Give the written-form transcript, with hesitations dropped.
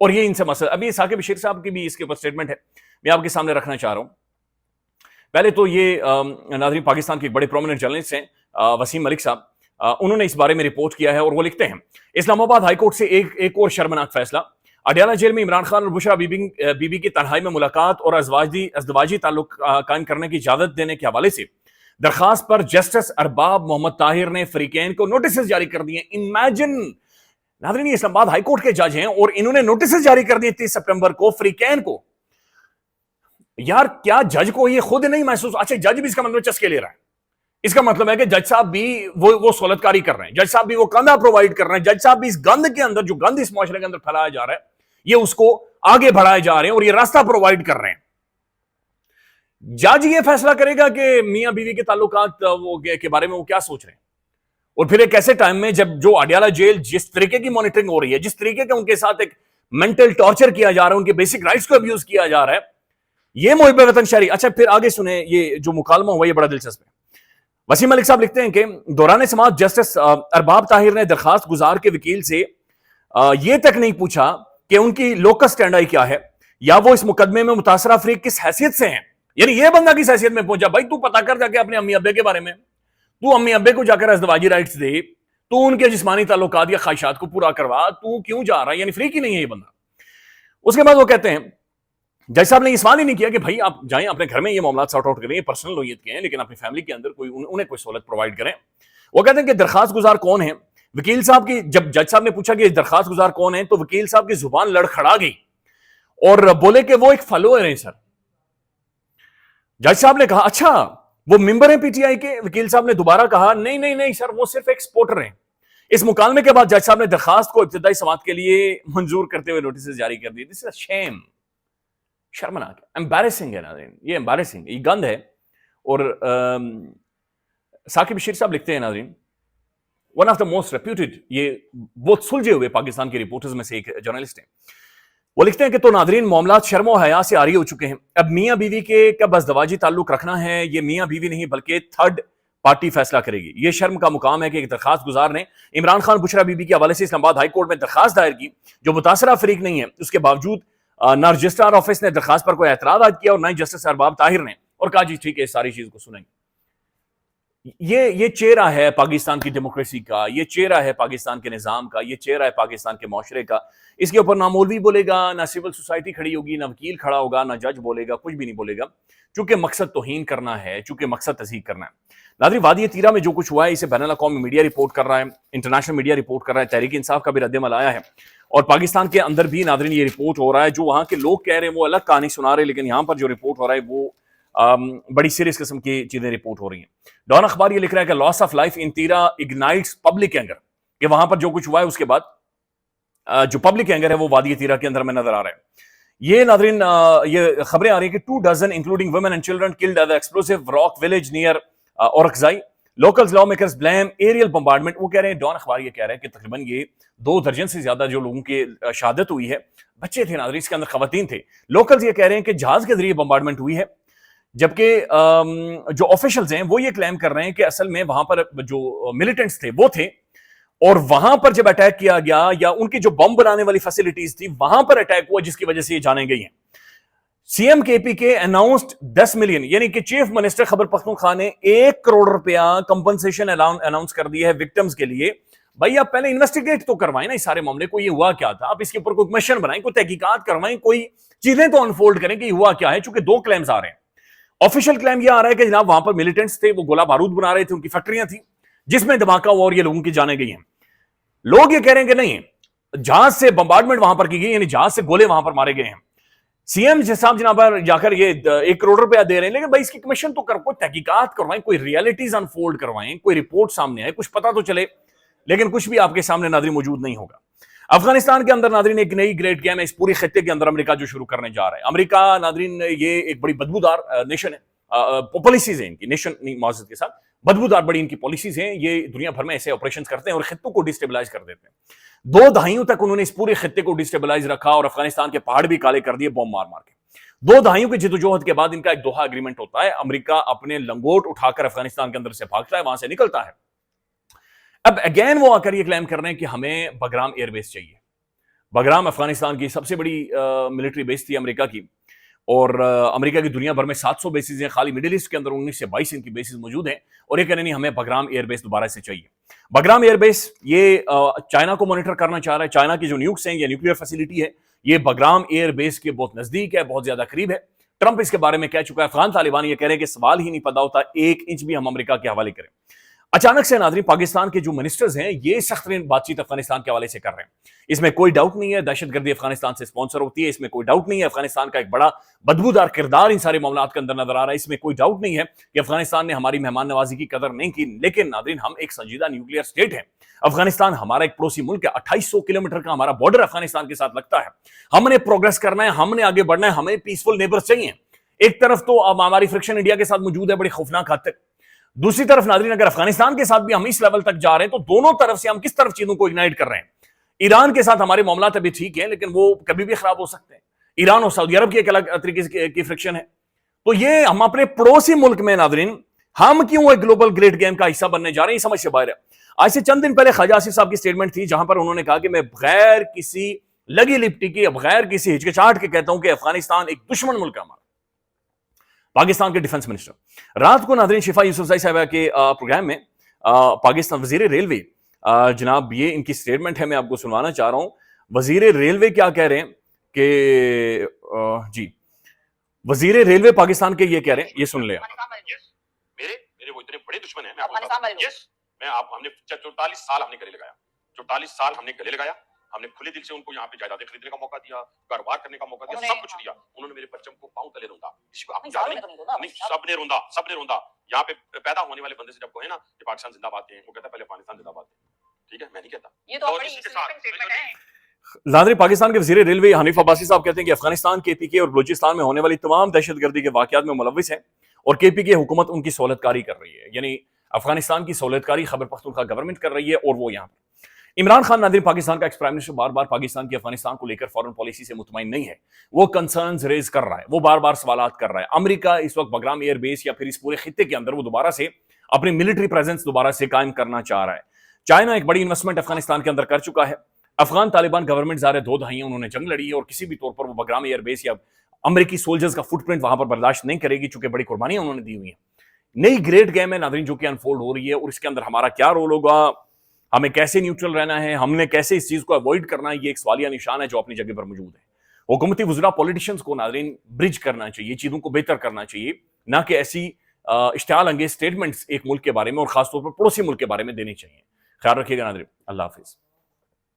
اور یہ ان سے مسئلہ. ابھی ثاقب بشیر صاحب کی بھی اس کے اوپر اسٹیٹمنٹ ہے, میں آپ کے سامنے رکھنا چاہ رہا ہوں. پہلے تو یہ ناظرین پاکستان کے بڑے پرومیننٹ جرنلسٹ ہیں وسیم ملک صاحب, انہوں نے اس بارے میں رپورٹ کیا ہے اور وہ لکھتے ہیں اسلام آباد ہائی کورٹ سے ایک اور شرمناک فیصلہ. اڈیالہ جیل میں عمران خان اور بشرا بی بی کی تنہائی میں ملاقات اور ازدواجی تعلق قائم کرنے کی اجازت دینے کے حوالے سے درخواست پر جسٹس ارباب محمد طاہر نے فریقین کو نوٹسز جاری کر دیے. امیجن ناظرین, یہ اسلام آباد ہائی کورٹ کے جج ہیں اور انہوں نے نوٹسز جاری کر دیے 30 سپٹمبر کو فریقین کو. یار کیا جج کو یہ خود نہیں محسوس؟ اچھا جج بھی اس کا مطلب چسکے لے رہا ہے, اس کا مطلب ہے کہ جج صاحب بھی وہ سہولت کاری کر رہے ہیں, جج صاحب بھی وہ کندھا پرووائڈ کر رہے ہیں, جج صاحب بھی اس گند کے اندر, جو گند اس معاشرے کے اندر پھیلایا جا رہا ہے, یہ اس کو آگے بڑھائے جا رہے ہیں اور یہ راستہ پرووائڈ کر رہے ہیں. جج یہ فیصلہ کرے گا کہ میاں بیوی کے تعلقات کے بارے میں وہ کیا سوچ رہے ہیں, اور پھر ایک ایسے ٹائم میں جب جو اڈیالہ جیل جس طریقے کی مانیٹرنگ ہو رہی ہے, جس طریقے کا ان کے ساتھ ایک مینٹل ٹارچر کیا جا رہا ہے, ان کے بیسک رائٹس کو ابیوز کیا جا رہا ہے, یہ محب وطن شہری. اچھا پھر آگے سنیں, یہ جو مکالمہ ہوا یہ بڑا دلچسپ ہے. وسیم ملک صاحب لکھتے ہیں کہ دوران سماعت جسٹس ارباب طاہر نے درخواست گزار کے وکیل سے یہ تک نہیں پوچھا کہ ان کی لوکس اسٹینڈائی کیا ہے یا وہ اس مقدمے میں متاثرہ فریق کس حیثیت سے ہیں. یعنی یہ بندہ کس حیثیت میں پہنچا؟ بھائی تو پتا کر جا کے اپنے امی ابے کے بارے میں, تو امی ابے کو جا کر ازدواجی رائٹس دے, تو ان کے جسمانی تعلقات یا خواہشات کو پورا کروا, تو کیوں جا رہا ہے؟ یعنی فریق ہی نہیں ہے یہ بندہ. اس کے بعد وہ کہتے ہیں جج صاحب نے یہ سوال ہی نہیں کیا کہ بھائی آپ جائیں اپنے گھر میں یہ معاملات سارٹ آؤٹ کریں, یہ پرسنل نوعیت کے ہیں, لیکن اپنی فیملی کے اندر انہیں کوئی سہولت پرووائڈ کریں. وہ کہتے ہیں کہ درخواست گزار کون ہیں. وکیل صاحب کی جب جج صاحب نے پوچھا کہ درخواست گزار کون ہیں, تو وکیل صاحب کی زبان لڑکھڑا گئی اور بولے کہ وہ ایک فالوور ہیں سر. جج صاحب نے کہا اچھا وہ ممبر ہیں پی ٹی آئی کے؟ وکیل صاحب نے دوبارہ کہا نہیں سر, وہ صرف ایک سپورٹر ہیں. اس مکالمے کے بعد جج صاحب نے درخواست کو ابتدائی سماعت کے لیے منظور کرتے ہوئے نوٹسز جاری کر دی. دس از اے شیم, شرمناک, امبیرسنگ ہے ناظرین, یہ امبیرسنگ, یہ گند ہے. اور ثاقب بشیر صاحب لکھتے ہیں ناظرین, ون آف دا موسٹ ریپیوٹڈ, یہ بہت سلجھے ہوئے پاکستان کے رپورٹرز میں سے ایک جرنلسٹ ہیں. وہ لکھتے ہیں کہ تو ناظرین معاملات شرم و حیا سے عاری ہو چکے ہیں. اب میاں بیوی کے کب ازدواجی تعلق رکھنا ہے یہ میاں بیوی نہیں بلکہ تھرڈ پارٹی فیصلہ کرے گی. یہ شرم کا مقام ہے کہ ایک درخواست گزار نے عمران خان بشرا بی بی کے حوالے سے اسلام آباد ہائی کورٹ میں درخواست دائر کی جو متاثرہ فریق نہیں ہے. اس کے باوجود نہ رجسٹرار آفس نے درخواست پر کوئی اعتراض عائد کیا اور نہ ہی جسٹس ارباب طاہر نے, اور کہا جی ٹھیک ہے اس ساری چیز کو سنیں گے. یہ چہرہ ہے پاکستان کی ڈیموکریسی کا, یہ چہرہ ہے پاکستان کے نظام کا, یہ چہرہ ہے پاکستان کے معاشرے کا. اس کے اوپر نہ مولوی بولے گا, نہ سول سوسائٹی کھڑی ہوگی, نہ وکیل کھڑا ہوگا, نہ جج بولے گا, کچھ بھی نہیں بولے گا, چونکہ مقصد توہین کرنا ہے, چونکہ مقصد تضحیق کرنا ہے. ناظرین وادی تیرا میں جو کچھ ہوا ہے اسے بین الاقوامی میڈیا رپورٹ کر رہا ہے, انٹرنیشنل میڈیا رپورٹ کر رہا ہے, تحریک انصاف کا بھی رد عمل آیا ہے, اور پاکستان کے اندر بھی ناظرین یہ رپورٹ ہو رہا ہے. جو وہاں کے لوگ کہہ رہے ہیں وہ الگ کہانی سنا رہے ہیں, لیکن یہاں پر جو رپورٹ ہو رہا ہے وہ بڑی سیریس قسم کی چیزیں رپورٹ ہو رہی ہیں. ڈان اخبار یہ لکھ رہا ہے کہ لاس آف لائف ان تیرا اگنائٹس پبلک اینگر, کہ وہاں پر جو کچھ ہوا ہے اس کے بعد جو پبلک اینگر ہے وہ وادی تیرا کے اندر میں نظر آ رہا ہے. یہ ناظرین یہ خبریں آ رہی ہیں کہ 2 dozen including women and children killed at the explosive rock village near Orakzai. Locals lawmakers blame aerial bombardment. وہ کہہ رہے ہیں, ڈان اخبار یہ کہہ رہے ہیں کہ تقریباً یہ 2 درجن سے زیادہ جو لوگوں کی شہادت ہوئی ہے بچے تھے ناظرین, اس کے اندر خواتین تھے. لوکلز یہ کہہ رہے ہیں کہ جہاز کے ذریعے بمبارڈمنٹ ہوئی ہے, جبکہ جو آفیشلز ہیں وہ یہ کلیم کر رہے ہیں کہ اصل میں وہاں پر جو ملیٹنٹس تھے وہ تھے, اور وہاں پر جب اٹیک کیا گیا یا ان کی جو بم بنانے والی فیسلٹیز تھی وہاں پر اٹیک ہوا, جس کی وجہ سے یہ جانیں گئی ہیں. سی ایم کے پی کے اناؤنسڈ 10 ملین, یعنی کہ چیف منسٹر خیبر پختونخوا نے 1 کروڑ روپیہ کمپنسیشن اناؤنس کر دی ہے وکٹمز کے لیے. بھائی آپ پہلے انویسٹیگیٹ تو کروائیں نا اس سارے معاملے کو, یہ ہوا کیا تھا, آپ اس کے اوپر کوئی کمیشن بنائیں, کوئی تحقیقات کروائیں, کوئی چیزیں تو انفولڈ کریں کہ یہ ہوا کیا ہے. چونکہ 2 کلیمز آ رہے ہیں. آفیشیل کلیم یہ آ رہا ہے کہ جناب وہاں پر ملیٹنٹس تھے, وہ گولہ بارود بنا رہے تھے, ان کی فیکٹریاں تھیں جس میں دھماکہ ہوا اور یہ لوگوں کی جانیں گئی ہیں. لوگ یہ کہہ رہے ہیں کہ نہیں, جہاز سے بمبارڈمنٹ وہاں پر کی گئی, یعنی جہاز سے گولے وہاں پر مارے گئے ہیں. سی ایم صاحب جناب جا کر یہ 1 کروڑ روپیہ دے رہے ہیں, لیکن بھائی اس کی کمیشن تو کوئی تحقیقات کروائیں, کوئی ریالٹیز انفولڈ کروائیں, کوئی رپورٹ سامنے آئے, کچھ پتہ تو چلے. لیکن کچھ بھی آپ کے سامنے ناظرین موجود نہیں ہوگا. افغانستان کے اندر ناظرین ایک نئی گریٹ گیم ہے اس پوری خطے کے اندر امریکہ جو شروع کرنے جا رہا ہے. امریکہ ناظرین یہ ایک بڑی بدبودار نیشن ہے, پالیسیز ہیں ان کی, نیشن معذرت کے ساتھ بدبودار بڑی ان کی پالیسیز ہیں. یہ دنیا بھر میں ایسے آپریشنز کرتے ہیں اور خطوں کو ڈسٹیبلائز کر دیتے ہیں. 2 دہائیوں تک انہوں نے اس پورے خطے کو ڈسٹیبلائز رکھا اور افغانستان کے پہاڑ بھی کالے کر دیے بم مار مار کے. 2 دہائیوں کی جدوجہد کے بعد ان کا ایک دوحہ اگریمنٹ ہوتا ہے. امریکہ اپنے لنگوٹ اٹھا کر افغانستان کے اندر سے بھاگتا ہے, وہاں سے نکلتا ہے. اب اگین وہ آ کر یہ کلیم کر رہے ہیں کہ ہمیں بگرام ایئر بیس چاہیے. بگرام افغانستان کی سب سے بڑی ملٹری بیس تھی امریکہ کی، اور امریکہ کی دنیا بھر میں 700 بیسز ہیں، خالی مڈل ایسٹ کے اندر 19 سے 22 ان کی بیسز موجود ہیں، اور یہ کہنے نہیں ہمیں بگرام ایئر بیس دوبارہ سے چاہیے۔ بگرام ایئر بیس یہ چائنا کو مانیٹر کرنا چاہ رہا ہے، چائنا کی جو نیوکس ہیں یا نیوکلیئر فیسلٹی ہے یہ بگرام ایئر بیس کے بہت نزدیک ہے، بہت زیادہ قریب ہے۔ ٹرمپ اس کے بارے میں کہہ چکا ہے، افغان طالبان یہ کہہ رہے ہیں کہ سوال ہی نہیں پیدا ہوتا 1 انچ بھی ہم امریکہ کے حوالے کریں۔ اچانک سے ناظرین پاکستان کے جو منسٹرز ہیں یہ سخت ترین بات چیت افغانستان کے حوالے سے کر رہے ہیں، اس میں کوئی ڈاؤٹ نہیں ہے دہشت گردی افغانستان سے سپانسر ہوتی ہے، اس میں کوئی ڈاؤٹ نہیں ہے افغانستان کا ایک بڑا بدبودار کردار ان سارے معاملات کے اندر نظر آ رہا ہے، اس میں کوئی ڈاؤٹ نہیں ہے کہ افغانستان نے ہماری مہمان نوازی کی قدر نہیں کی، لیکن ناظرین ہم ایک سنجیدہ نیوکلیئر اسٹیٹ ہیں، افغانستان ہمارا ایک پڑوسی ملک ہے، 2800 کلومیٹر کا ہمارا بارڈر افغانستان کے ساتھ لگتا ہے، ہم نے پروگرس کرنا ہے، ہم نے آگے بڑھنا ہے، ہمیں پیسفل نیبرز چاہیے۔ ایک طرف تو اب ہماری فرکشن انڈیا کے ساتھ موجود ہے بڑی خوفناک حد تک، دوسری طرف ناظرین اگر افغانستان کے ساتھ بھی ہم اس لیول تک جا رہے ہیں تو دونوں طرف سے ہم کس طرف چیزوں کو اگنائٹ کر رہے ہیں۔ ایران کے ساتھ ہمارے معاملات ابھی ٹھیک ہیں لیکن وہ کبھی بھی خراب ہو سکتے ہیں، ایران اور سعودی عرب کی ایک الگ طریقے کی فرکشن ہے، تو یہ ہم اپنے پڑوسی ملک میں ناظرین ہم کیوں ایک گلوبل گریٹ گیم کا حصہ بننے جا رہے ہیں، یہ سمجھ سے باہر ہے۔ آج سے چند دن پہلے خواجہ آصف صاحب کی سٹیٹمنٹ تھی جہاں پر انہوں نے کہا کہ میں بغیر کسی لگی لپٹی کی بغیر کسی ہچکچاہٹ کے کہتا ہوں کہ افغانستان ایک دشمن ملک ہے ہمارا۔ پاکستان کے ڈیفنس منسٹر رات کو ناظرین شفا یوسفزئی صاحبہ کے پروگرام میں پاکستان وزیر ریلوے جناب یہ ان کی سٹیٹمنٹ ہے، میں آپ کو سنوانا چاہ رہا ہوں۔ وزیر ریلوے کیا کہہ رہے ہیں کہ جی وزیر ریلوے پاکستان کے یہ کہہ رہے ہیں، یہ سن لیں۔ میرے وہ اتنے بڑے دشمن ہیں، ہم نے 44 سال ہم نے گلے لگایا، 44 سال ہم نے گلے لگایا، ہم نے کھلے دل سے ان کو یہاں پہ جائیدادیں خریدنے کا موقع دیا، کاروبار کرنے کا موقع دیا، سب کچھ دیا، انہوں نے میرے پرچم کو پاؤں تلے روندا، سب نے روندا۔ یہاں پہ پیدا ہونے والے بندے سے جب کہیں نا کہ پاکستان زندہ باد ہیں، وہ کہتا ہے پہلے افغانستان زندہ باد ہے، ٹھیک ہے، میں نہیں کہتا یہ تو بڑی اسٹیٹمنٹ ہے۔ ناظرین پاکستان کے وزیر ریلوے حنیف عباسی صاحب کہتے ہیں کہ افغانستان کے پی کے اور بلوچستان میں ہونے والی تمام دہشت گردی کے واقعات میں ملوث ہیں اور کے پی کے حکومت ان کی سہولت کاری کر رہی ہے، یعنی افغانستان کی سہولت کاری خیبر پختونخوا گورنمنٹ کر رہی ہے، اور وہ یہاں پر عمران خان ناظرین پاکستان کا ایکس پرائم منسٹر بار بار پاکستان کی افغانستان کو لے کر فورن پالیسی سے مطمئن نہیں ہے، وہ کنسرنز ریز کر رہا ہے، وہ بار بار سوالات کر رہا ہے۔ امریکہ اس وقت بگرام ایئر بیس یا پھر اس پورے خطے کے اندر وہ دوبارہ سے اپنی ملٹری پریزنس دوبارہ سے قائم کرنا چاہ رہا ہے۔ چائنا ایک بڑی انویسٹمنٹ افغانستان کے اندر کر چکا ہے، افغان طالبان گورنمنٹ ظاہر 2 دہائیاں انہوں نے جنگ لڑی ہے اور کسی بھی طور پر وہ بگرام ایئر بیس یا امریکی سولجرز کا فٹ پرنٹ وہاں پر برداشت نہیں کرے گی، چونکہ بڑی قربانیاں انہوں نے دی ہوئی ہیں۔ نئی گریٹ گیم ہے ناظرین جو کہ انفولڈ ہو رہی ہے، اور اس کے اندر ہمارا کیا رول ہوگا، ہمیں کیسے نیوٹرل رہنا ہے، ہم نے کیسے اس چیز کو اوائڈ کرنا ہے، یہ ایک سوالیہ نشان ہے جو اپنی جگہ پر موجود ہے۔ حکومتی وزراء پولیٹیشینز کو ناظرین برج کرنا چاہیے، چیزوں کو بہتر کرنا چاہیے، نہ کہ ایسی اشتعال انگیز سٹیٹمنٹس ایک ملک کے بارے میں اور خاص طور پر پڑوسی ملک کے بارے میں دینے چاہیے۔ خیال رکھیے گا ناظرین، اللہ حافظ۔